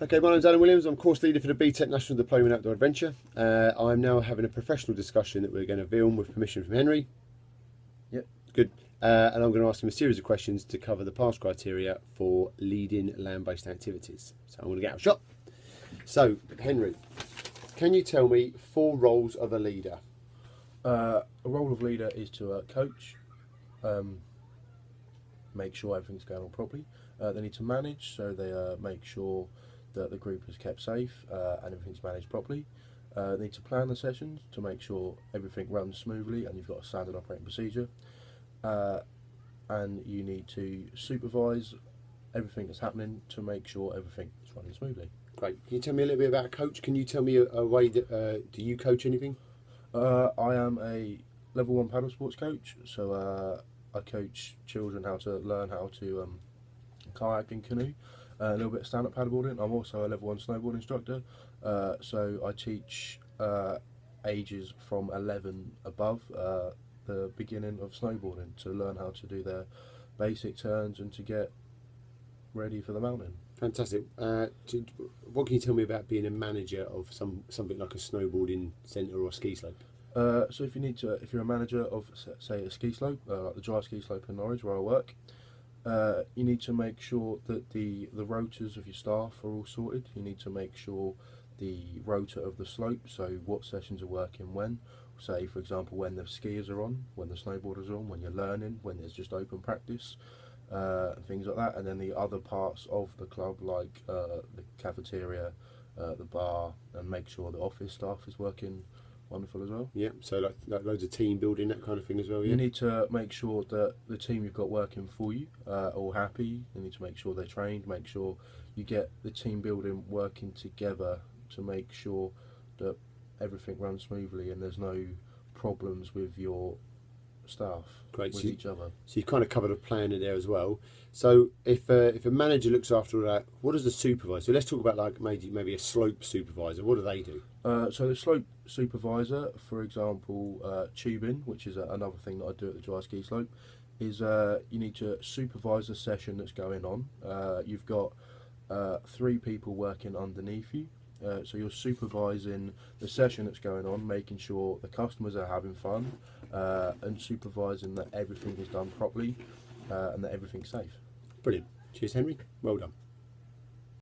Okay, my name's Alan Williams. I'm course leader for the BTEC National Diploma in Outdoor Adventure. I'm now having a professional discussion that we're going to film with permission from Henry. Yep. Good. And I'm going to ask him a series of questions to cover the pass criteria for leading land-based activities. So I'm going to get out of shot. So, Henry, can you tell me 4 roles of a leader? A role of leader is to coach, make sure everything's going on properly. They need to manage, so they make sure that the group is kept safe and everything's managed properly. They need to plan the sessions to make sure everything runs smoothly and you've got a standard operating procedure. And you need to supervise everything that's happening to make sure everything is running smoothly. Great. Can you tell me a little bit about a coach? Can you tell me a way that, do you coach anything? I am a level 1 paddle sports coach, so I coach children how to learn how to kayak and canoe, a little bit of stand-up paddleboarding. I'm also a level 1 snowboard instructor, so I teach ages from 11 above the beginning of snowboarding to learn how to do their basic turns and to get ready for the mountain. Fantastic. What can you tell me about being a manager of something like a snowboarding centre or a ski slope? So if you're a manager of, say, a ski slope, like the dry ski slope in Norwich where I work, you need to make sure that the rotors of your staff are all sorted. You need to make sure the rotor of the slope, so what sessions are working when. Say, for example, when the skiers are on, when the snowboarders are on, when you're learning, when there's just open practice, and things like that. And then the other parts of the club, like the cafeteria, the bar, and make sure the office staff is working wonderful as well. Yeah, so like loads of team building, that kind of thing as well. Yeah. You need to make sure that the team you've got working for you are all happy. You need to make sure they're trained, make sure you get the team building working together to make sure that everything runs smoothly and there's no problems with your staff. Great. With each other. So you've kind of covered a plan in there as well. So if a manager looks after all that, what does the supervisor? So let's talk about like maybe a slope supervisor. What do they do? So the slope supervisor, for example, tubing, which is another thing that I do at the dry ski slope, is you need to supervise the session that's going on. You've got 3 people working underneath you. So you're supervising the session that's going on, making sure the customers are having fun, and supervising that everything is done properly and that everything's safe. Brilliant. Cheers, Henry. Well done.